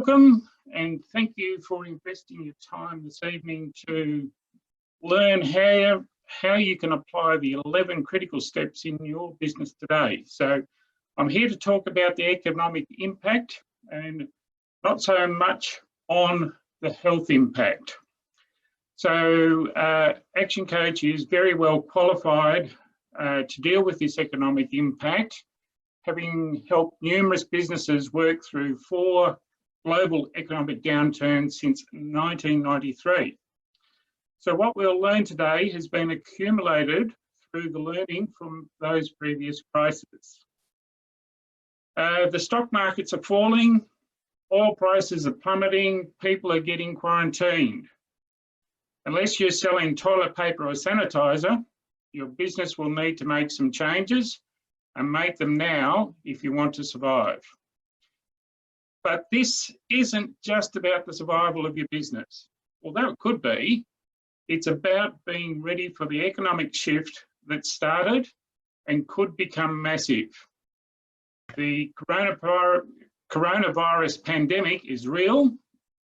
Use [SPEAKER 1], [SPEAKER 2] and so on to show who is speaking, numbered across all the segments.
[SPEAKER 1] Welcome and thank you for investing your time this evening to learn how you can apply the 11 critical steps in your business today. So I'm here to talk about the economic impact and not so much on the health impact. So Action Coach is very well qualified to deal with this economic impact, having helped numerous businesses work through 4 global economic downturns since 1993. So what we'll learn today has been accumulated through the learning from those previous crises. The stock markets are falling, oil prices are plummeting, people are getting quarantined. Unless you're selling toilet paper or sanitizer, your business will need to make some changes and make them now if you want to survive. But this isn't just about the survival of your business. Although it could be, it's about being ready for the economic shift that started and could become massive. The coronavirus pandemic is real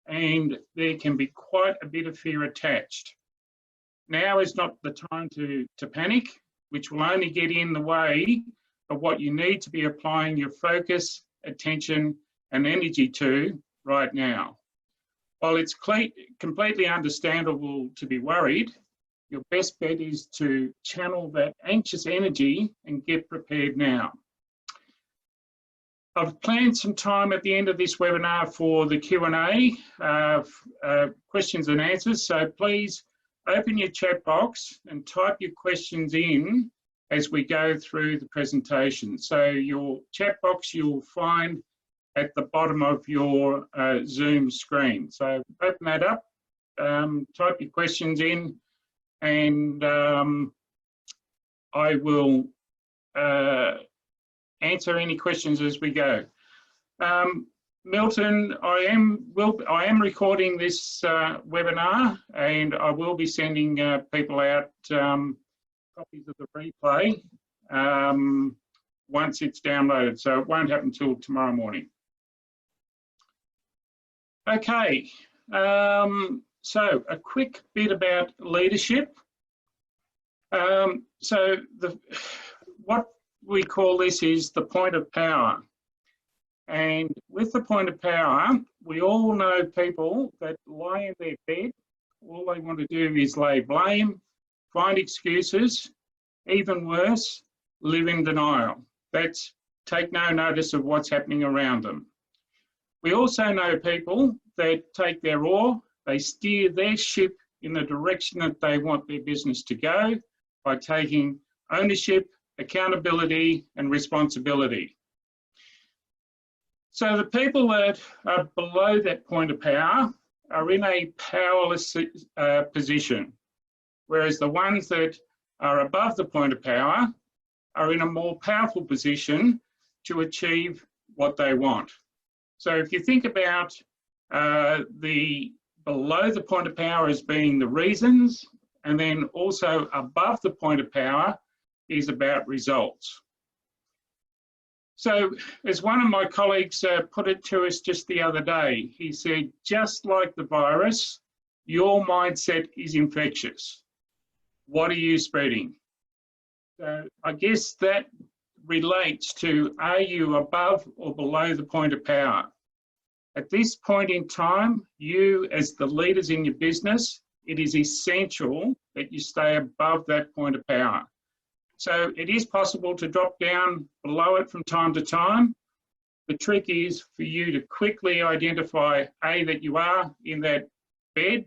[SPEAKER 1] and there can be quite a bit of fear attached. Now is not the time to panic, which will only get in the way of what you need to be applying your focus, attention, and energy to right now. While it's completely understandable to be worried, your best bet is to channel that anxious energy and get prepared now. I've planned some time at the end of this webinar for the Q&A, questions and answers, so please open your chat box and type your questions in as we go through the presentation. So your chat box you'll find at the bottom of your Zoom screen. So open that up, type your questions in, and I will answer any questions as we go. Milton, I am recording this webinar, and I will be sending people out copies of the replay once it's downloaded, so it won't happen until tomorrow morning. Okay, so a quick bit about leadership. What we call this is the point of power. And with the point of power, we all know people that lie in their bed, all they want to do is lay blame, find excuses, even worse, live in denial. That's take no notice of what's happening around them. We also know people that take their oar, they steer their ship in the direction that they want their business to go by taking ownership, accountability, and responsibility. So the people that are below that point of power are in a powerless position, whereas the ones that are above the point of power are in a more powerful position to achieve what they want. So if you think about the below the point of power as being the reasons, and then also above the point of power is about results. So as one of my colleagues put it to us just the other day, he said, just like the virus, your mindset is infectious. What are you spreading? So I guess that relates to, are you above or below the point of power? At this point in time, you as the leaders in your business, it is essential that you stay above that point of power. So it is possible to drop down below it from time to time. The trick is for you to quickly identify, A, that you are in that bed,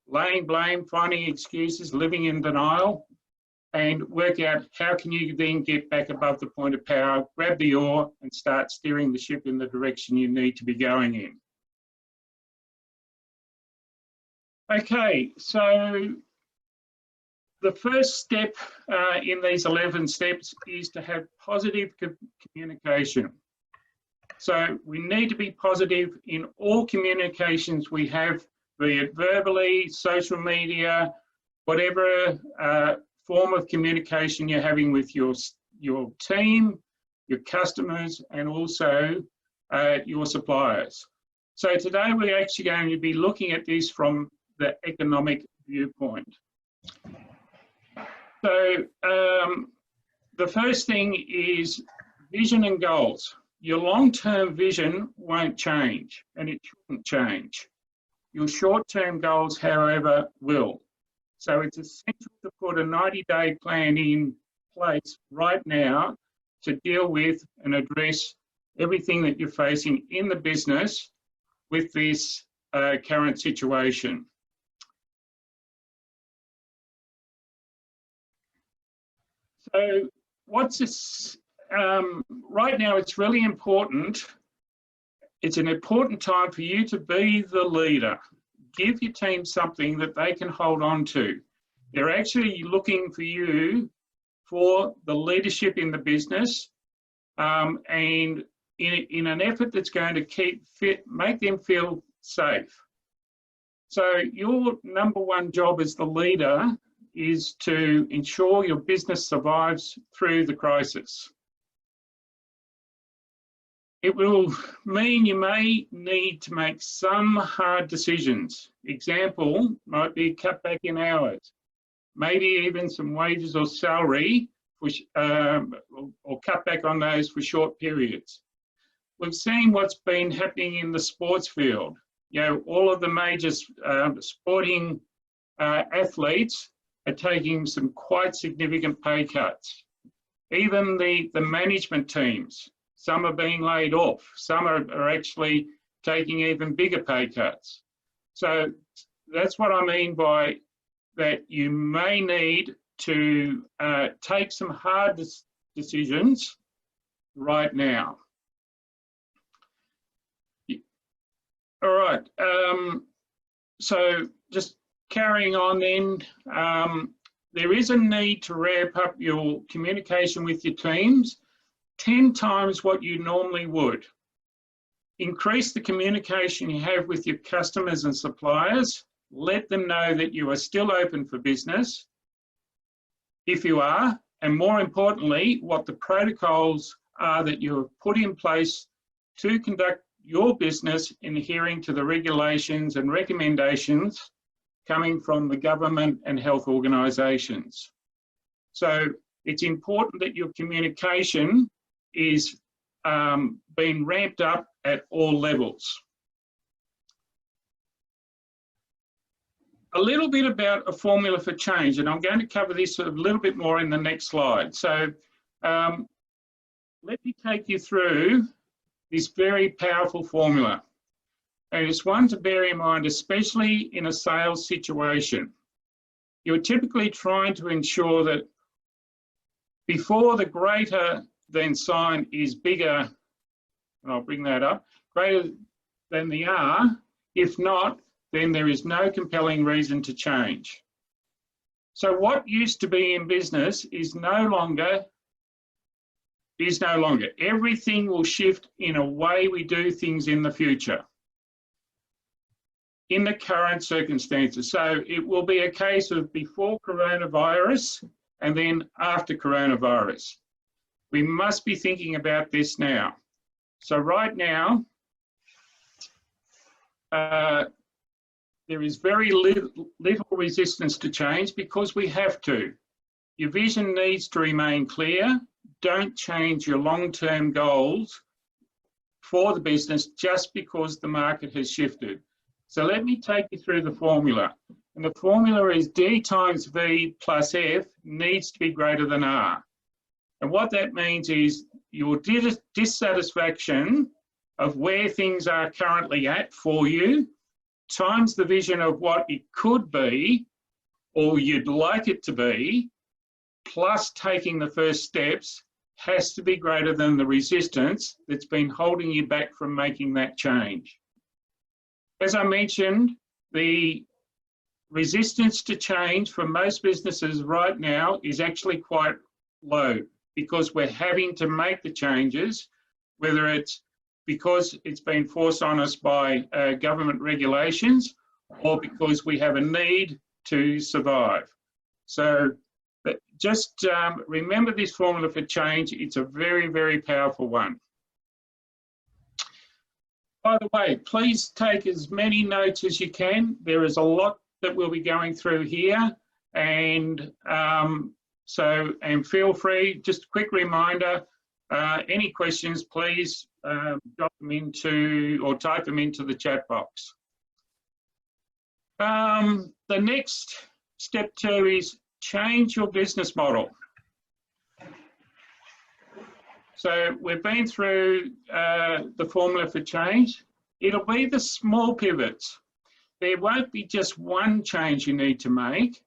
[SPEAKER 1] laying blame, finding excuses, living in denial, and work out how can you then get back above the point of power, grab the oar and start steering the ship in the direction you need to be going in. Okay, so the first step in these 11 steps is to have positive communication. So we need to be positive in all communications we have, be it verbally, social media, whatever form of communication you're having with your team, your customers, and also your suppliers. So today we're actually going to be looking at this from the economic viewpoint. So the first thing is vision and goals. Your long-term vision won't change, and it shouldn't change. Your short-term goals, however, will. So it's essential to put a 90-day plan in place right now to deal with and address everything that you're facing in the business with this current situation. So what's this? Right now, it's really important. It's an important time for you to be the leader. Give your team something that they can hold on to. They're actually looking for you for the leadership in the business, and in an effort that's going to make them feel safe. So your number one job as the leader is to ensure your business survives through the crisis. It will mean you may need to make some hard decisions. Example might be cut back in hours, maybe even some wages or salary, or cut back on those for short periods. We've seen what's been happening in the sports field. You know, all of the major sporting athletes are taking some quite significant pay cuts. Even the management teams, some are being laid off. Some are actually taking even bigger pay cuts. So that's what I mean by that you may need to take some hard decisions right now. All right, so just carrying on then, there is a need to ramp up your communication with your teams 10 times what you normally would. Increase the communication you have with your customers and suppliers. Let them know that you are still open for business, if you are, and more importantly, what the protocols are that you have put in place to conduct your business in adhering to the regulations and recommendations coming from the government and health organisations. So it's important that your communication is being ramped up at all levels. A little bit about a formula for change, and I'm going to cover this a little bit more in the next slide. So let me take you through this very powerful formula. And it's one to bear in mind, especially in a sales situation. You're typically trying to ensure that before the greater than sign is bigger, and I'll bring that up, greater than the R, if not, then there is no compelling reason to change. So what used to be in business is no longer. Everything will shift in a way we do things in the future, in the current circumstances. So it will be a case of before coronavirus and then after coronavirus. We must be thinking about this now. So right now, there is very little resistance to change because we have to. Your vision needs to remain clear. Don't change your long-term goals for the business just because the market has shifted. So let me take you through the formula. And the formula is D times V plus F needs to be greater than R. And what that means is your dissatisfaction of where things are currently at for you times the vision of what it could be or you'd like it to be, plus taking the first steps, has to be greater than the resistance that's been holding you back from making that change. As I mentioned, the resistance to change for most businesses right now is actually quite low because we're having to make the changes, whether it's because it's been forced on us by government regulations or because we have a need to survive. So just remember this formula for change. It's a very, very powerful one. By the way, please take as many notes as you can. There is a lot that we'll be going through here, and feel free, just a quick reminder, any questions, please drop them into or type them into the chat box. The next step 2 is change your business model. So we've been through the formula for change. It'll be the small pivots. There won't be just one change you need to make.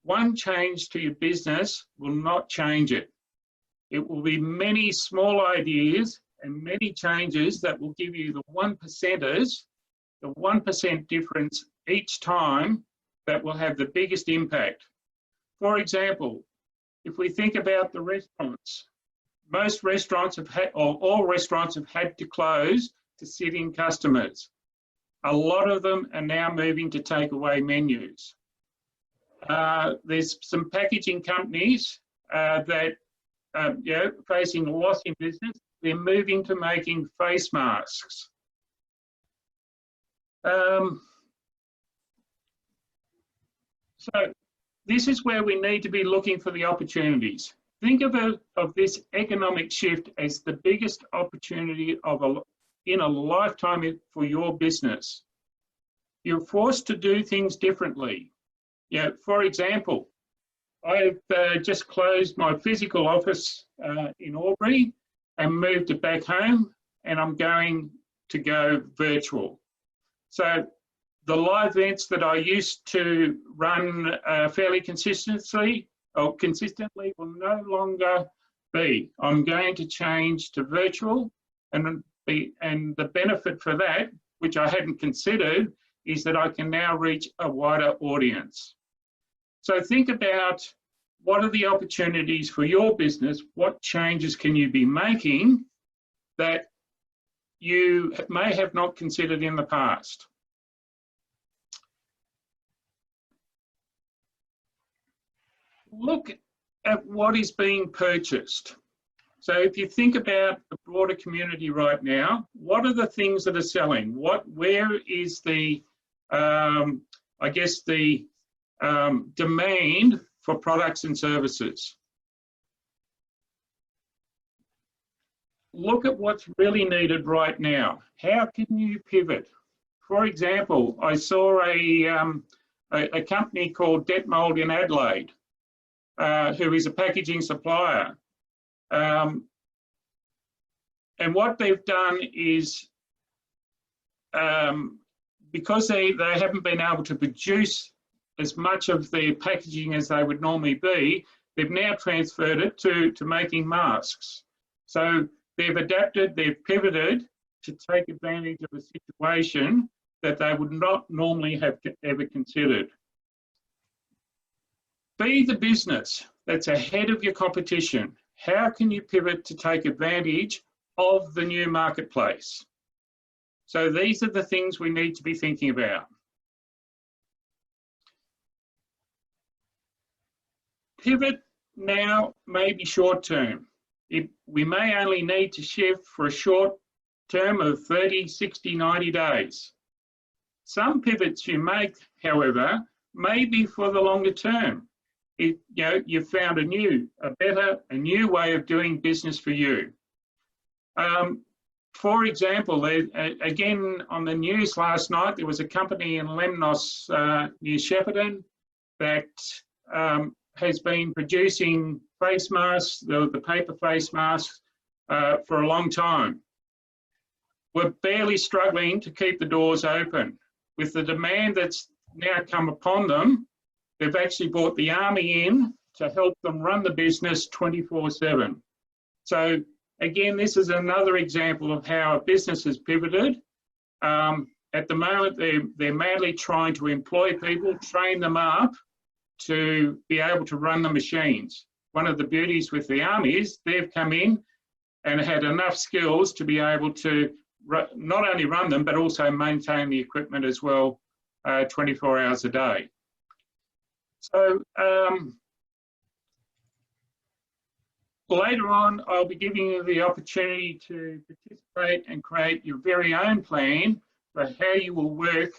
[SPEAKER 1] One change to your business will not change it. It will be many small ideas and many changes that will give you the 1%ers, the 1% difference each time that will have the biggest impact. For example, if we think about the restaurants, most restaurants have had, or all restaurants have had to close to sit in customers. A lot of them are now moving to takeaway menus. There's some packaging companies that facing a loss in business. They're moving to making face masks. So this is where we need to be looking for the opportunities. Think of this economic shift as the biggest opportunity in a lifetime for your business. You're forced to do things differently. For example, I've just closed my physical office in Albury and moved it back home, and I'm going to go virtual. So the live events that I used to run fairly consistently will no longer be. I'm going to change to virtual, and the benefit for that, which I hadn't considered, is that I can now reach a wider audience. So think about what are the opportunities for your business, what changes can you be making that you may have not considered in the past. Look at what is being purchased. So if you think about the broader community right now, what are the things that are selling? Where is the, I guess, the demand for products and services? Look at what's really needed right now. How can you pivot? For example, I saw a company called Detmold in Adelaide, who is a packaging supplier. And what they've done is, because they haven't been able to produce as much of their packaging as they would normally be, they've now transferred it to making masks. So they've adapted, they've pivoted to take advantage of a situation that they would not normally have ever considered. Be the business that's ahead of your competition. How can you pivot to take advantage of the new marketplace? So these are the things we need to be thinking about. Pivot now may be short term. We may only need to shift for a short term of 30, 60, 90 days. Some pivots you make, however, may be for the longer term. You've found a new way of doing business for you. For example, again on the news last night, there was a company in Lemnos near Shepparton that has been producing face masks, the paper face masks, for a long time. We're barely struggling to keep the doors open. With the demand that's now come upon them, they've actually brought the army in to help them run the business 24/7. So again, this is another example of how a business has pivoted. At the moment, they're madly trying to employ people, train them up to be able to run the machines. One of the beauties with the army is they've come in and had enough skills to be able to not only run them, but also maintain the equipment as well, 24 hours a day. So Later on, I'll be giving you the opportunity to participate and create your very own plan for how you will work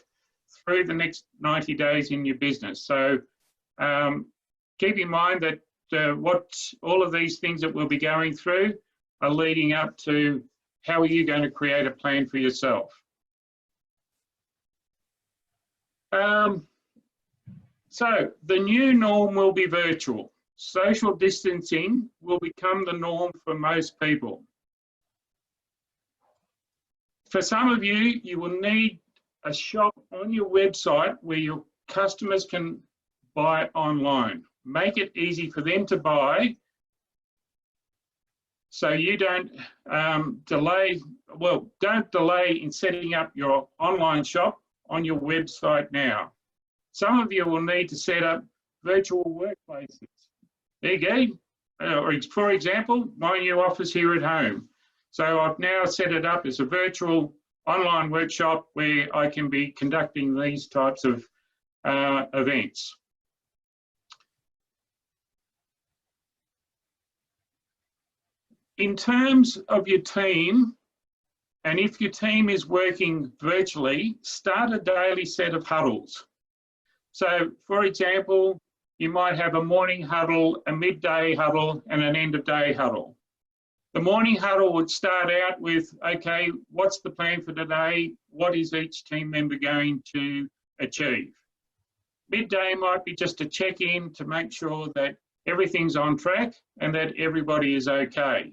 [SPEAKER 1] through the next 90 days in your business. So keep in mind that what all of these things that we'll be going through are leading up to how are you going to create a plan for yourself. So the new norm will be virtual. Social distancing will become the norm for most people. For some of you, you will need a shop on your website where your customers can buy online. Make it easy for them to buy so you don't delay in setting up your online shop on your website now. Some of you will need to set up virtual workplaces. There you go. For example, my new office here at home. So I've now set it up as a virtual online workshop where I can be conducting these types of events. In terms of your team, and if your team is working virtually, start a daily set of huddles. So, for example, you might have a morning huddle, a midday huddle, and an end of day huddle. The morning huddle would start out with, okay, what's the plan for today? What is each team member going to achieve? Midday might be just a check-in to make sure that everything's on track and that everybody is okay.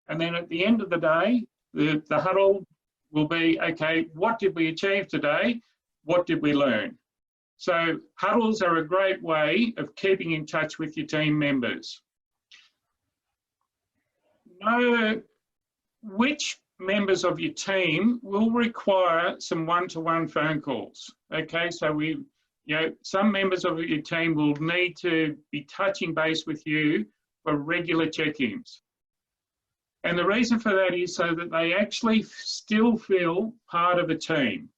[SPEAKER 1] And then at the end of the day, the huddle will be, okay, what did we achieve today? What did we learn? So huddles are a great way of keeping in touch with your team members. Know which members of your team will require some one-to-one phone calls. Okay, so some members of your team will need to be touching base with you for regular check-ins. And the reason for that is so that they actually still feel part of a team.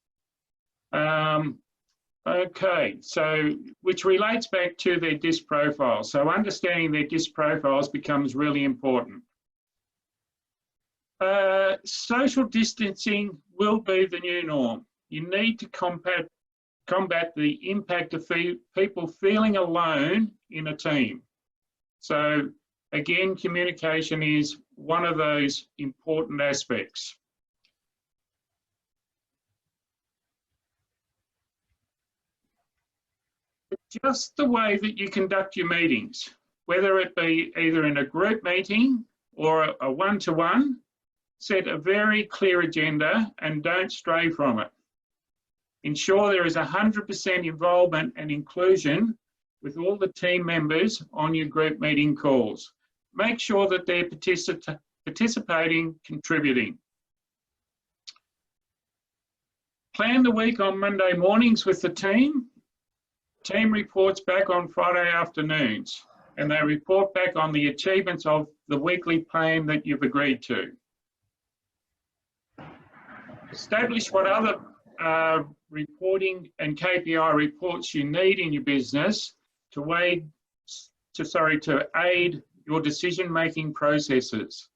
[SPEAKER 1] Okay, so which relates back to their DISC profile. So understanding their DISC profiles becomes really important. Social distancing will be the new norm. You need to combat the impact of people feeling alone in a team. So again, communication is one of those important aspects. Just the way that you conduct your meetings, whether it be either in a group meeting or a one-to-one, set a very clear agenda and don't stray from it. Ensure there is 100% involvement and inclusion with all the team members on your group meeting calls. Make sure that they're participating, contributing. Plan the week on Monday mornings with the team. Team reports back on Friday afternoons, and they report back on the achievements of the weekly plan that you've agreed to. Establish what other reporting and KPI reports you need in your business to aid your decision-making processes.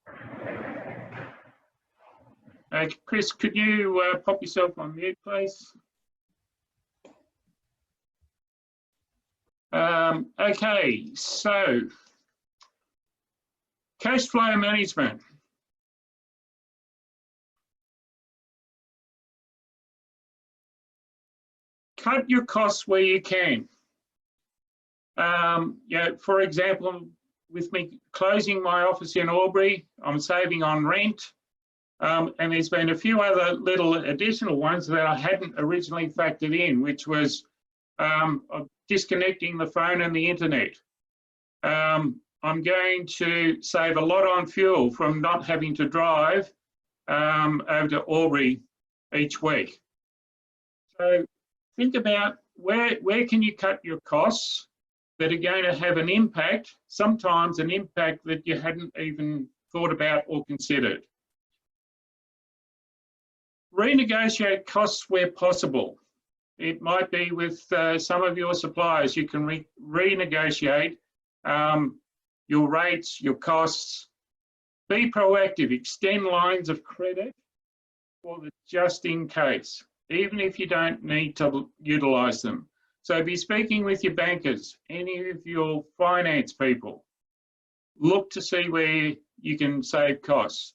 [SPEAKER 1] Chris, could you pop yourself on mute, please? Okay, so cash flow management. Cut your costs where you can. For example, with me closing my office in Albury, I'm saving on rent. And there's been a few other little additional ones that I hadn't originally factored in, which was disconnecting the phone and the internet. I'm going to save a lot on fuel from not having to drive over to Albury each week. So think about where can you cut your costs that are going to have an impact, sometimes an impact that you hadn't even thought about or considered. Renegotiate costs where possible. It might be with some of your suppliers. You can renegotiate your rates, your costs. Be proactive, extend lines of credit for the just in case, even if you don't need to utilise them. So be speaking with your bankers, any of your finance people. Look to see where you can save costs.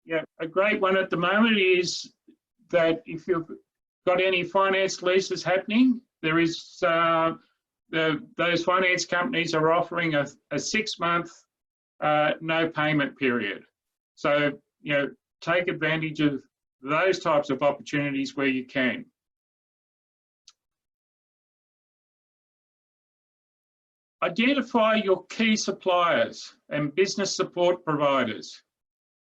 [SPEAKER 1] Yeah, a great one at the moment is that if you've got any finance leases happening, there is those finance companies are offering a 6-month no payment period. So, you know, take advantage of those types of opportunities where you can. Identify your key suppliers and business support providers.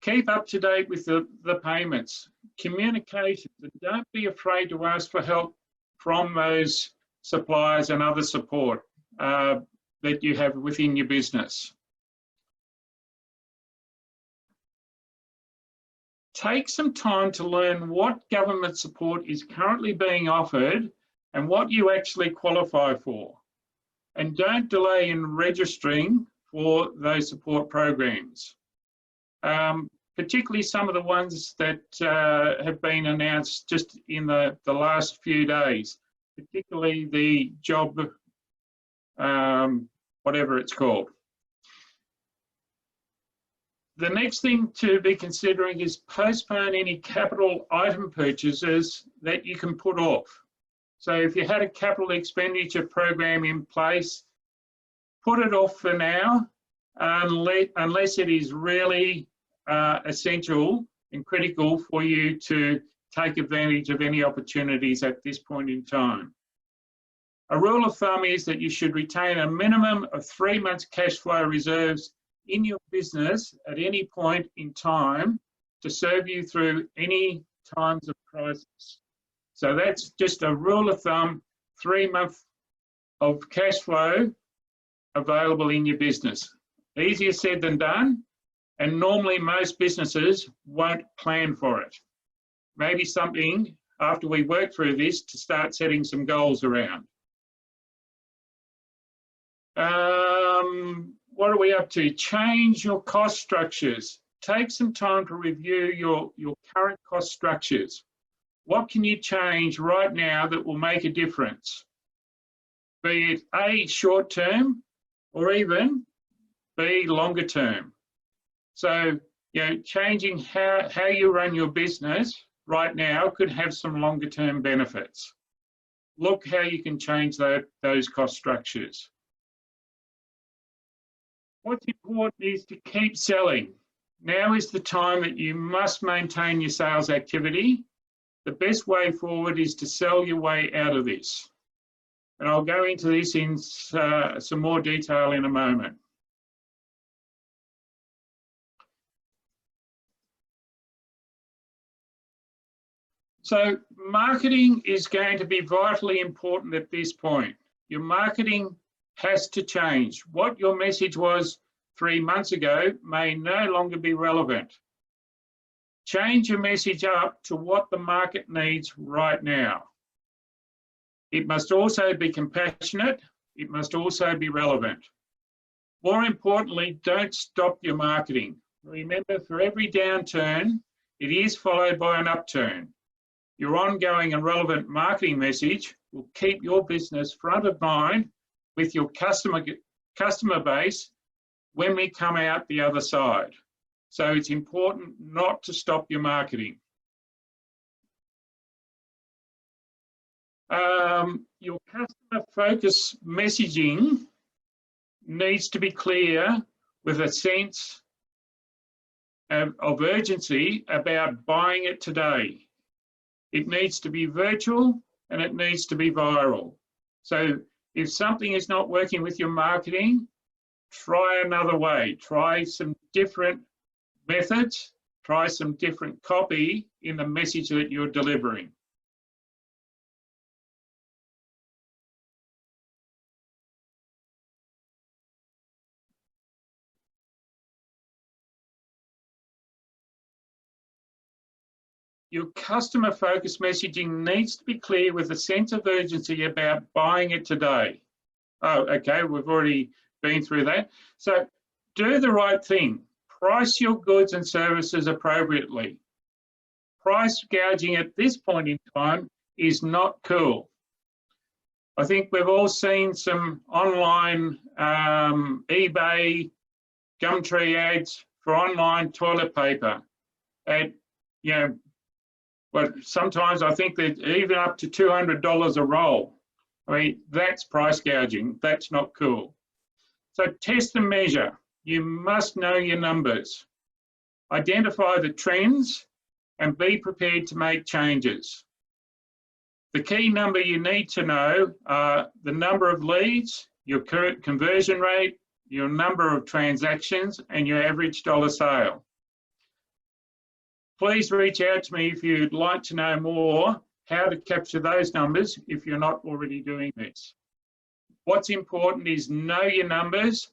[SPEAKER 1] Keep up to date with the payments, communications, and don't be afraid to ask for help from those suppliers and other support that you have within your business. Take some time to learn what government support is currently being offered and what you actually qualify for. And don't delay in registering for those support programs. Particularly some of the ones that have been announced just in the last few days, particularly the job, whatever it's called. The next thing to be considering is postpone any capital item purchases that you can put off. So if you had a capital expenditure program in place, put it off for now, unless it is really essential and critical for you to take advantage of any opportunities at this point in time. A rule of thumb is that you should retain a minimum of 3 months cash flow reserves in your business at any point in time to serve you through any times of crisis. So that's just a rule of thumb, 3 months of cash flow available in your business. Easier said than done, and normally most businesses won't plan for it. Maybe something after we work through this to start setting some goals around. What are we up to? Change your cost structures. Take some time to review your current cost structures. What can you change right now that will make a difference? Be it A, short term, or even B, longer term. So, you know, changing how you run your business right now could have some longer term benefits. Look how you can change those cost structures. What's important is to keep selling. Now is the time that you must maintain your sales activity. The best way forward is to sell your way out of this. And I'll go into this in some more detail in a moment. So marketing is going to be vitally important at this point. Your marketing has to change. What your message was 3 months ago may no longer be relevant. Change your message up to what the market needs right now. It must also be compassionate. It must also be relevant. More importantly, don't stop your marketing. Remember, for every downturn, it is followed by an upturn. Your ongoing and relevant marketing message will keep your business front of mind with your customer base when we come out the other side. So it's important not to stop your marketing. Your customer focus messaging needs to be clear with a sense of urgency about buying it today. It needs to be virtual and it needs to be viral. So if something is not working with your marketing, try another way. Try some different methods. Try some different copy in the message that you're delivering. Your customer focused messaging needs to be clear with a sense of urgency about buying it today. Oh, okay, we've already been through that. So do the right thing. Price your goods and services appropriately. Price gouging at this point in time is not cool. I think we've all seen some online eBay, Gumtree ads for online toilet paper. And, you know, but sometimes I think they're even up to $200 a roll. I mean, that's price gouging. That's not cool. So test and measure. You must know your numbers. Identify the trends and be prepared to make changes. The key number you need to know are the number of leads, your current conversion rate, your number of transactions, and your average dollar sale. Please reach out to me if you'd like to know more how to capture those numbers if you're not already doing this. What's important is know your numbers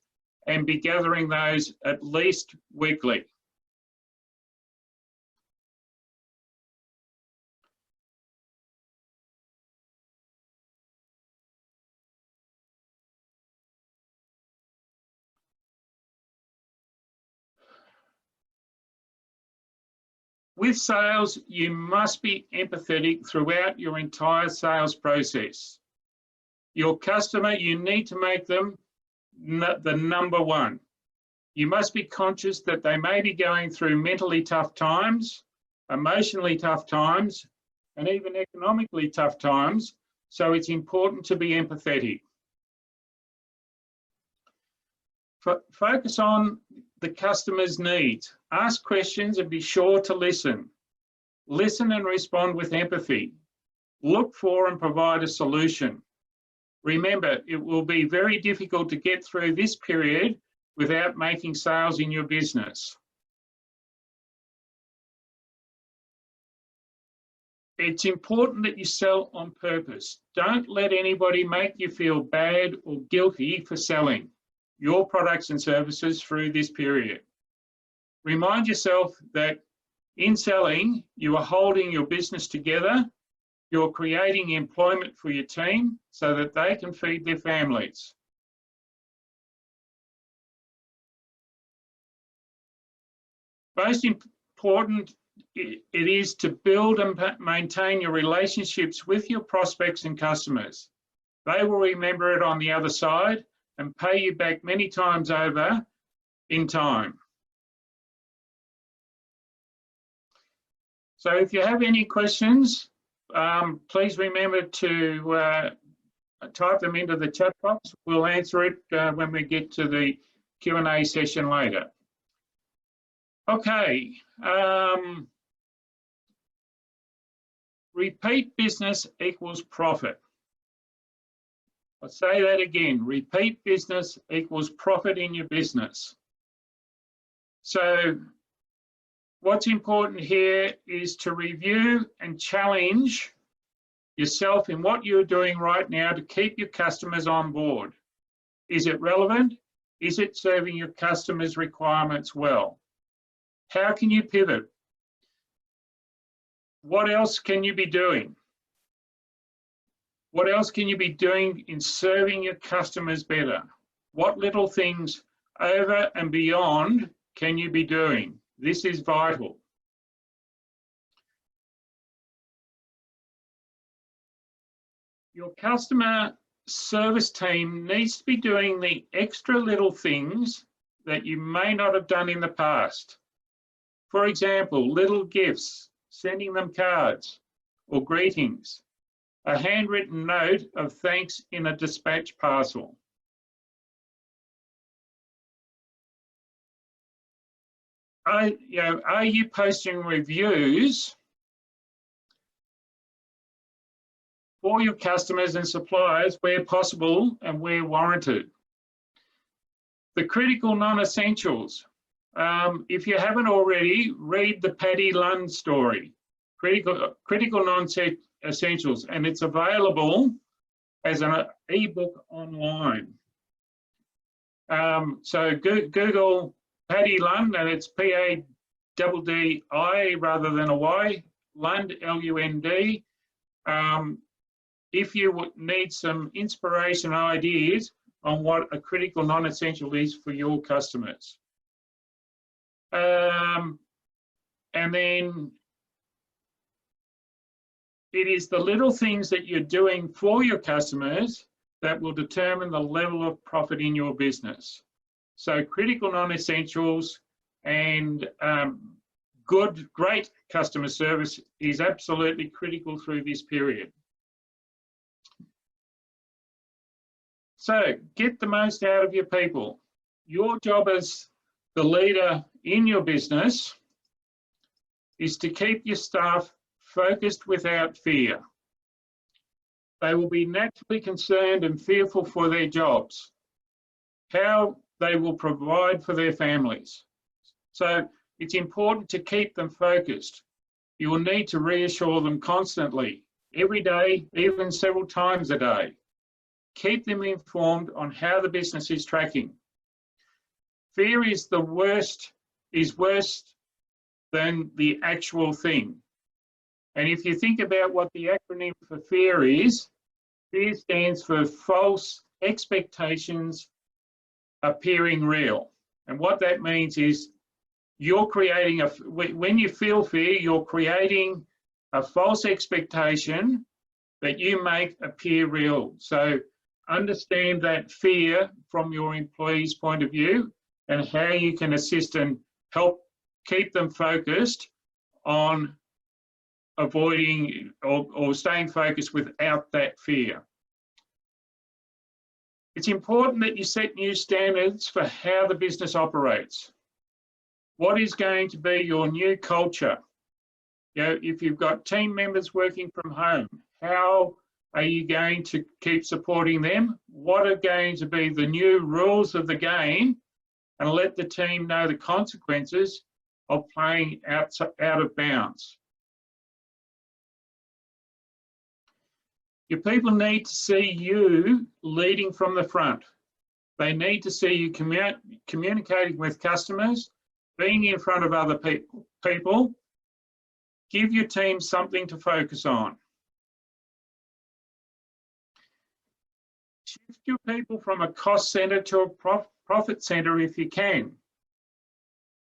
[SPEAKER 1] and be gathering those at least weekly. With sales, you must be empathetic throughout your entire sales process. Your customer, you need to make them the number one. You must be conscious that they may be going through mentally tough times, emotionally tough times, and even economically tough times, so it's important to be empathetic. Focus on the customer's needs. Ask questions and be sure to listen. Listen and respond with empathy. Look for and provide a solution. Remember, it will be very difficult to get through this period without making sales in your business. It's important that you sell on purpose. Don't let anybody make you feel bad or guilty for selling your products and services through this period. Remind yourself that in selling, you are holding your business together, you're creating employment for your team so that they can feed their families. Most important, it is to build and maintain your relationships with your prospects and customers. They will remember it on the other side and pay you back many times over in time. So if you have any questions, please remember to type them into the chat box. We'll answer it when we get to the Q&A session later. Okay. Repeat business equals profit. I'll say that again. Repeat business equals profit in your business. So what's important here is to review and challenge yourself in what you're doing right now to keep your customers on board. Is it relevant? Is it serving your customers' requirements well? How can you pivot? What else can you be doing? What else can you be doing in serving your customers better? What little things over and beyond can you be doing? This is vital. Your customer service team needs to be doing the extra little things that you may not have done in the past. For example, little gifts, sending them cards or greetings, a handwritten note of thanks in a dispatch parcel. Are you posting reviews for your customers and suppliers where possible and where warranted? The critical non-essentials. If you haven't already, read the Paddy Lund story, critical non-essentials, and it's available as an ebook online. So Google Paddy Lund, and it's P-A-D-D-I rather than a Y, Lund, L-U-N-D. If you would need some inspiration ideas, on what a critical non-essential is for your customers. And then it is the little things that you're doing for your customers that will determine the level of profit in your business. So critical non-essentials and great customer service is absolutely critical through this period. So get the most out of your people. Your job as the leader in your business is to keep your staff focused without fear. They will be naturally concerned and fearful for their jobs, how they will provide for their families. So it's important to keep them focused. You will need to reassure them constantly, every day, even several times a day. Keep them informed on how the business is tracking. Fear is worse than the actual thing. And if you think about what the acronym for fear is, fear stands for false expectations appearing real. And what that means is you're creating when you feel fear, you're creating a false expectation that you make appear real. So understand that fear from your employees' point of view and how you can assist and help keep them focused on avoiding or staying focused without that fear. It's important that you set new standards for how the business operates. What is going to be your new culture? You know, if you've got team members working from home, how are you going to keep supporting them? What are going to be the new rules of the game? And let the team know the consequences of playing out of bounds. Your people need to see you leading from the front. They need to see you communicating with customers, being in front of other people. Give your team something to focus on. Shift your people from a cost center to a profit center if you can.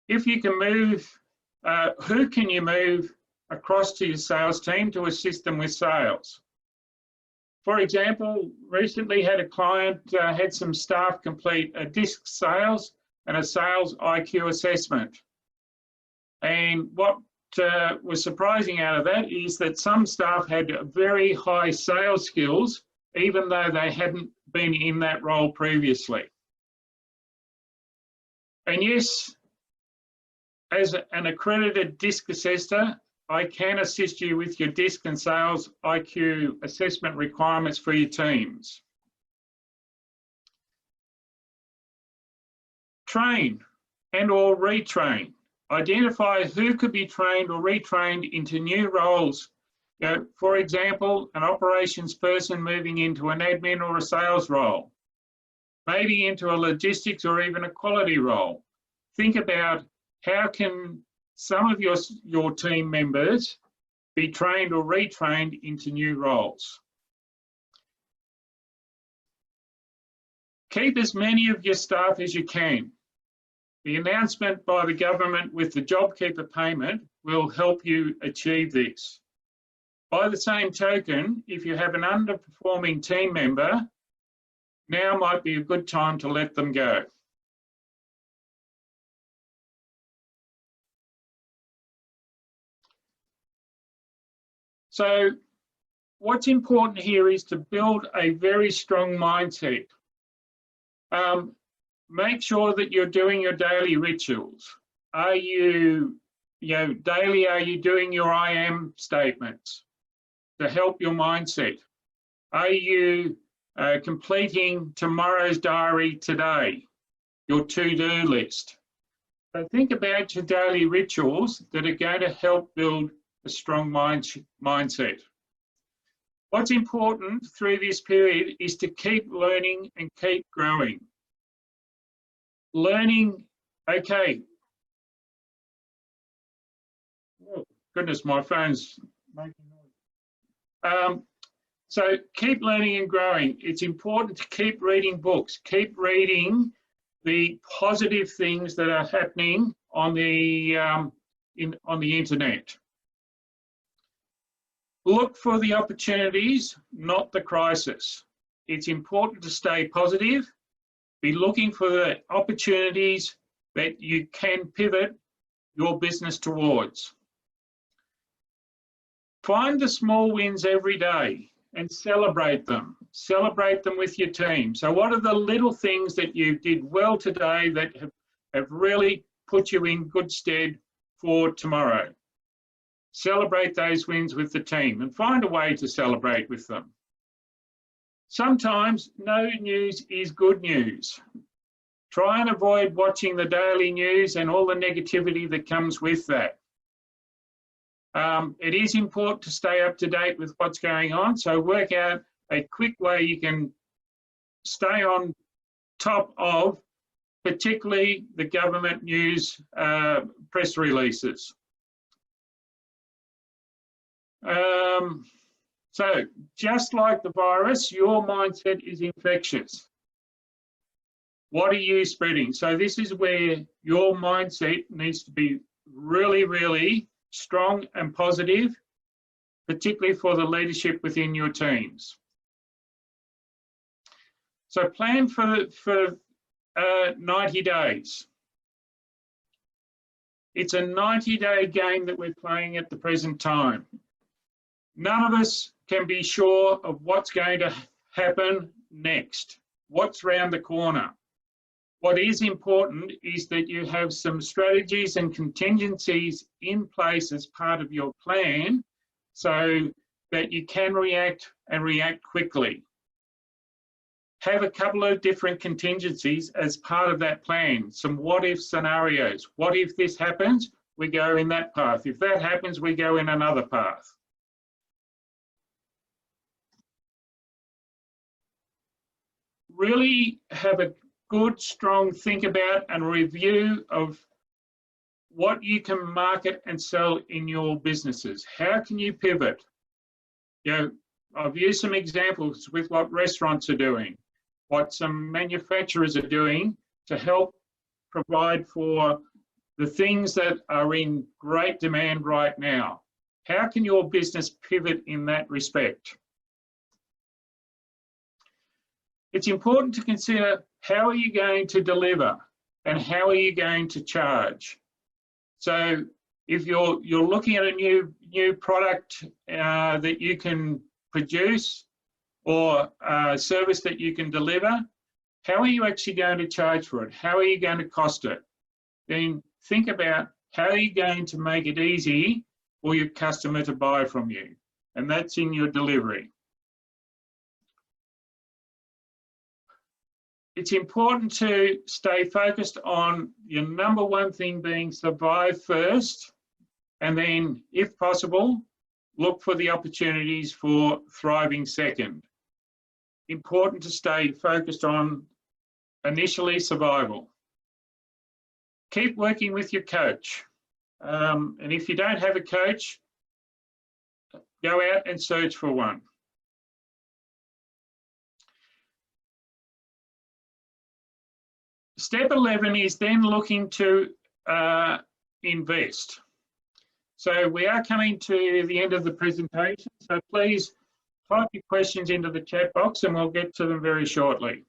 [SPEAKER 1] If you can move, who can you move across to your sales team to assist them with sales? For example, recently had a client had some staff complete a disc sales and a sales IQ assessment. And what was surprising out of that is that some staff had very high sales skills, even though they hadn't been in that role previously. And yes, as an accredited disc assessor, I can assist you with your disc and sales IQ assessment requirements for your teams. Train and or retrain. Identify who could be trained or retrained into new roles. You know, for example, an operations person moving into an admin or a sales role, maybe into a logistics or even a quality role. Think about how can some of your team members be trained or retrained into new roles. Keep as many of your staff as you can. The announcement by the government with the JobKeeper payment will help you achieve this. By the same token, if you have an underperforming team member, now might be a good time to let them go. So what's important here is to build a very strong mindset. Make sure that you're doing your daily rituals. Are you daily, are you doing your I am statements to help your mindset? Are you completing tomorrow's diary today, your to-do list? So think about your daily rituals that are going to help build a strong mindset. What's important through this period is to keep learning and keep growing. Learning, okay. Oh, goodness, my phone's making noise. So keep learning and growing. It's important to keep reading books, keep reading the positive things that are happening on the internet. Look for the opportunities, not the crisis. It's important to stay positive. Be looking for the opportunities that you can pivot your business towards. Find the small wins every day and celebrate them. Celebrate them with your team. So what are the little things that you did well today that have really put you in good stead for tomorrow? Celebrate those wins with the team and find a way to celebrate with them. Sometimes no news is good news. Try and avoid watching the daily news and all the negativity that comes with that. It is important to stay up to date with what's going on, so work out a quick way you can stay on top of particularly the government news press releases. So just like the virus, your mindset is infectious. What are you spreading? So this is where your mindset needs to be really, really strong and positive, particularly for the leadership within your teams. So plan for 90 days. It's a 90-day game that we're playing at the present time. None of us can be sure of what's going to happen next, what's round the corner. What is important is that you have some strategies and contingencies in place as part of your plan so that you can react and react quickly. Have a couple of different contingencies as part of that plan, some what-if scenarios. What if this happens? We go in that path. If that happens, we go in another path. Really have a good, strong think about and review of what you can market and sell in your businesses. How can you pivot? You know, I've used some examples with what restaurants are doing, what some manufacturers are doing to help provide for the things that are in great demand right now. How can your business pivot in that respect? It's important to consider how are you going to deliver and how are you going to charge. So if you're looking at a new product that you can produce or a service that you can deliver, how are you actually going to charge for it? How are you going to cost it? Then think about how are you going to make it easy for your customer to buy from you, and that's in your delivery. It's important to stay focused on your number one thing being survive first, and then, if possible, look for the opportunities for thriving second. Important to stay focused on initially survival. Keep working with your coach. And if you don't have a coach, go out and search for one. Step 11 is then looking to invest. So we are coming to the end of the presentation, so please type your questions into the chat box and we'll get to them very shortly.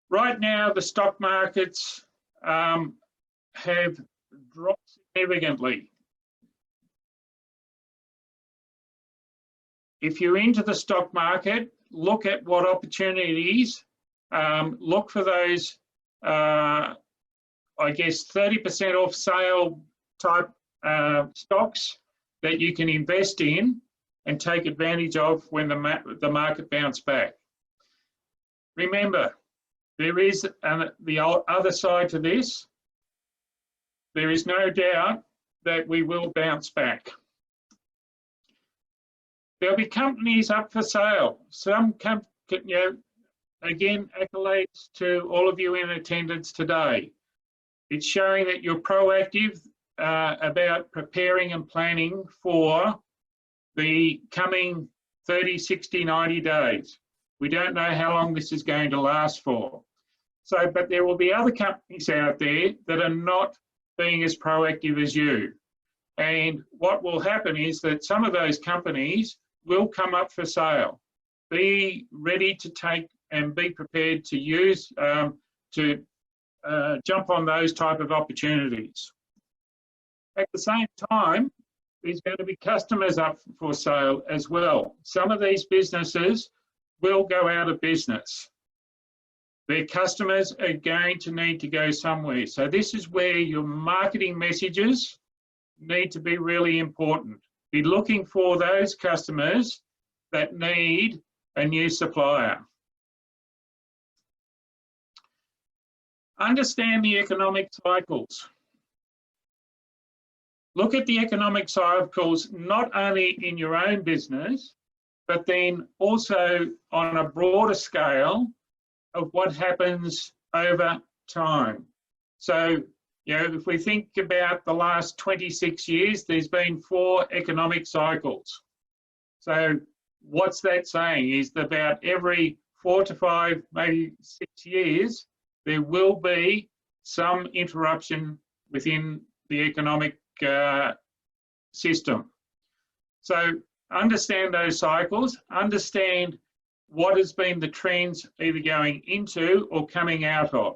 [SPEAKER 1] Right now, the stock markets have dropped significantly. If you're into the stock market, look at what opportunities, look for those, I guess, 30% off sale type stocks that you can invest in and take advantage of when the market bounce back. Remember, there is the other side to this. There is no doubt that we will bounce back. There'll be companies up for sale. Some, again, accolades to all of you in attendance today. It's showing that you're proactive about preparing and planning for the coming 30, 60, 90 days. We don't know how long this is going to last for. So, but there will be other companies out there that are not being as proactive as you. And what will happen is that some of those companies will come up for sale. Be ready to take and be prepared to use, jump on those type of opportunities. At the same time, there's going to be customers up for sale as well. Some of these businesses will go out of business. Their customers are going to need to go somewhere. So this is where your marketing messages need to be really important. Be looking for those customers that need a new supplier. Understand the economic cycles. Look at the economic cycles not only in your own business, but then also on a broader scale of what happens over time. So, you know, if we think about the last 26 years, there's been 4 economic cycles. So what's that saying is that about every 4 to 5, maybe 6 years, there will be some interruption within the economic system. So understand those cycles, understand what has been the trends either going into or coming out of.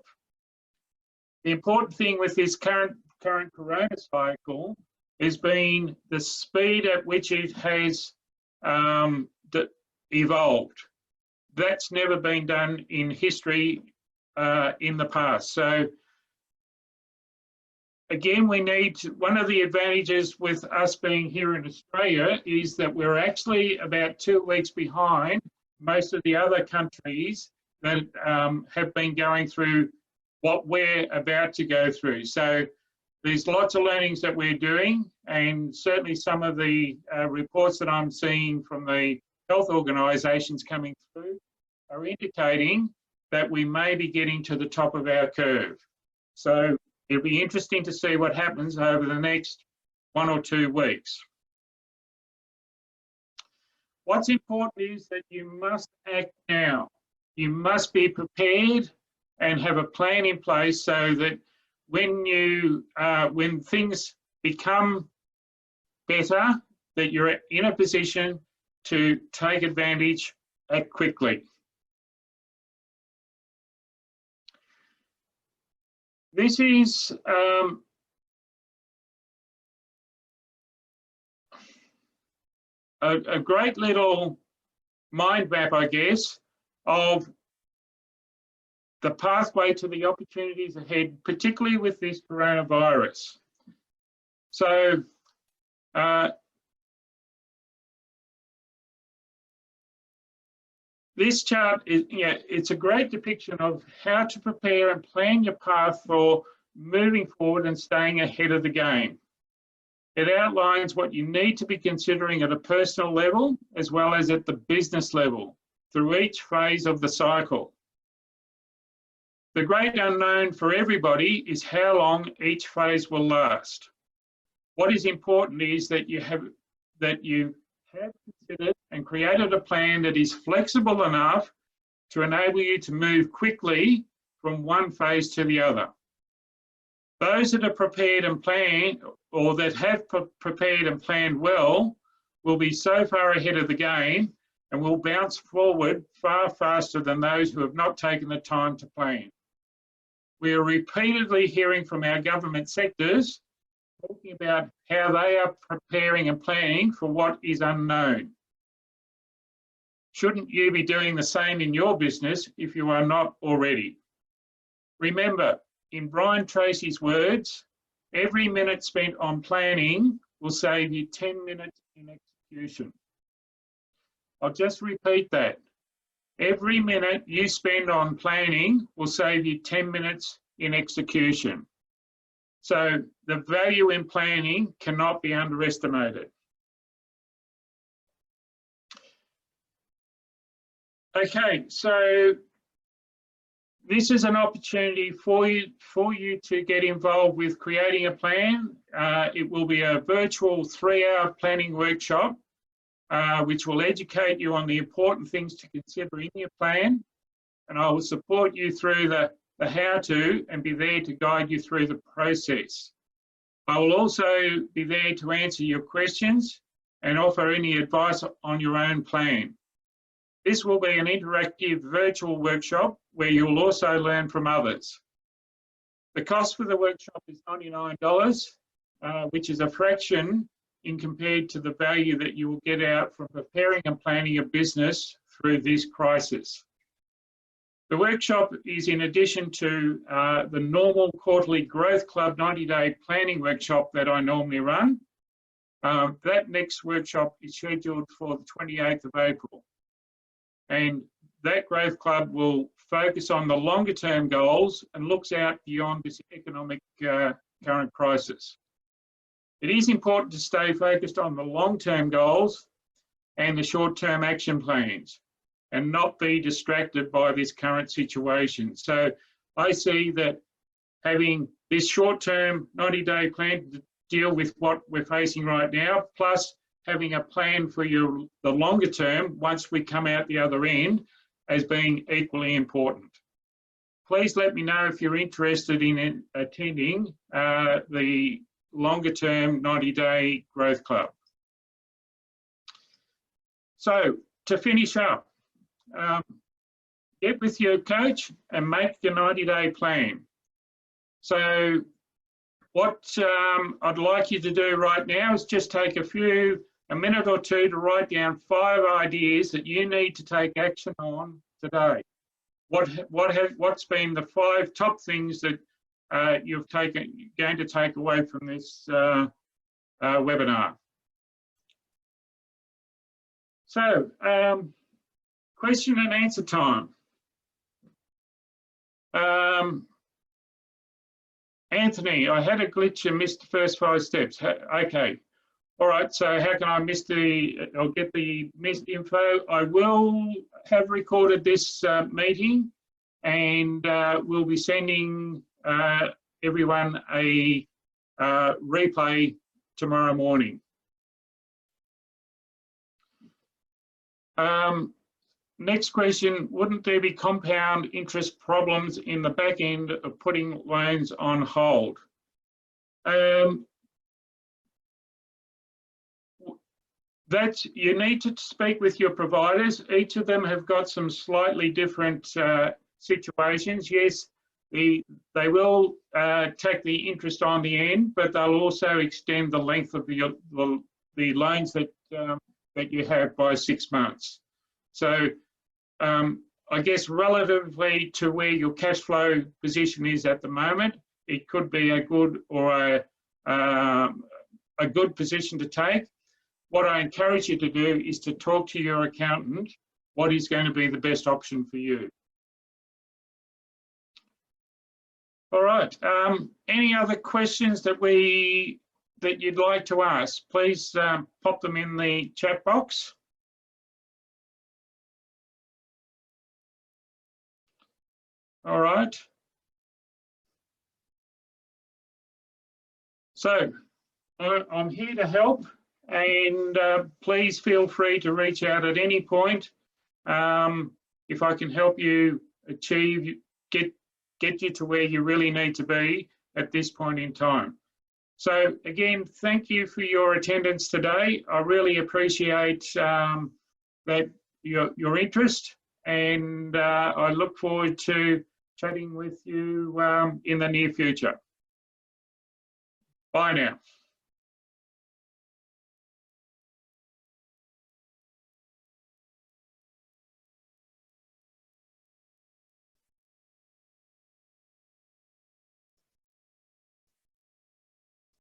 [SPEAKER 1] The important thing with this current corona cycle has been the speed at which it has evolved. That's never been done in history in the past. So again, we need to, one of the advantages with us being here in Australia is that we're actually about 2 weeks behind most of the other countries that have been going through what we're about to go through. So there's lots of learnings that we're doing, and certainly some of the reports that I'm seeing from the health organisations coming through are indicating that we may be getting to the top of our curve. So it'll be interesting to see what happens over the next 1 or 2 weeks. What's important is that you must act now. You must be prepared and have a plan in place so that when things become better, that you're in a position to take advantage, act quickly. This is a great little mind map, I guess, of the pathway to the opportunities ahead, particularly with this coronavirus. So this chart is, it's a great depiction of how to prepare and plan your path for moving forward and staying ahead of the game. It outlines what you need to be considering at a personal level as well as at the business level through each phase of the cycle. The great unknown for everybody is how long each phase will last. What is important is that you have considered and created a plan that is flexible enough to enable you to move quickly from one phase to the other. Those that are prepared and planned, or that have prepared and planned well, will be so far ahead of the game and will bounce forward far faster than those who have not taken the time to plan. We are repeatedly hearing from our government sectors talking about how they are preparing and planning for what is unknown. Shouldn't you be doing the same in your business if you are not already? Remember, in Brian Tracy's words, every minute spent on planning will save you 10 minutes in execution. I'll just repeat that. Every minute you spend on planning will save you 10 minutes in execution. So the value in planning cannot be underestimated. Okay, so this is an opportunity for you to get involved with creating a plan. It will be a virtual 3-hour planning workshop. which will educate you on the important things to consider in your plan. And I will support you through the how-to and be there to guide you through the process. I will also be there to answer your questions and offer any advice on your own plan. This will be an interactive virtual workshop where you will also learn from others. The cost for the workshop is $99, which is a fraction in compared to the value that you will get out from preparing and planning a business through this crisis. The workshop is in addition to the normal quarterly Growth Club 90-day planning workshop that I normally run. That next workshop is scheduled for the 28th of April. And that Growth Club will focus on the longer term goals and looks out beyond this economic current crisis. It is important to stay focused on the long-term goals and the short-term action plans, and not be distracted by this current situation. So I see that having this short-term 90-day plan to deal with what we're facing right now, plus having a plan for the longer term once we come out the other end, as being equally important. Please let me know if you're interested in attending the longer-term 90-day Growth Club. So to finish up, get with your coach and make your 90-day plan. So what I'd like you to do right now is just take a minute or two to write down 5 ideas that you need to take action on today. What's been the 5 top things that you're going to take away from this webinar? So, question and answer time. Anthony, I had a glitch and missed the first 5 steps. Okay. All right, so how can I I'll get the missed info. I will have recorded this meeting, and we'll be sending everyone a replay tomorrow morning. Next question, wouldn't there be compound interest problems in the back end of putting loans on hold? You need to speak with your providers. Each of them have got some slightly different situations. Yes, they will take the interest on the end, but they'll also extend the length of the loans that you have by 6 months. So I guess relatively to where your cash flow position is at the moment, it could be a good or a good position to take. What I encourage you to do is to talk to your accountant what is going to be the best option for you. All right, any other questions that you'd like to ask, please pop them in the chat box. All right. So I'm here to help, and please feel free to reach out at any point if I can help you achieve, get you to where you really need to be at this point in time. So again, thank you for your attendance today. I really appreciate that your interest, and I look forward to chatting with you in the near future. Bye now.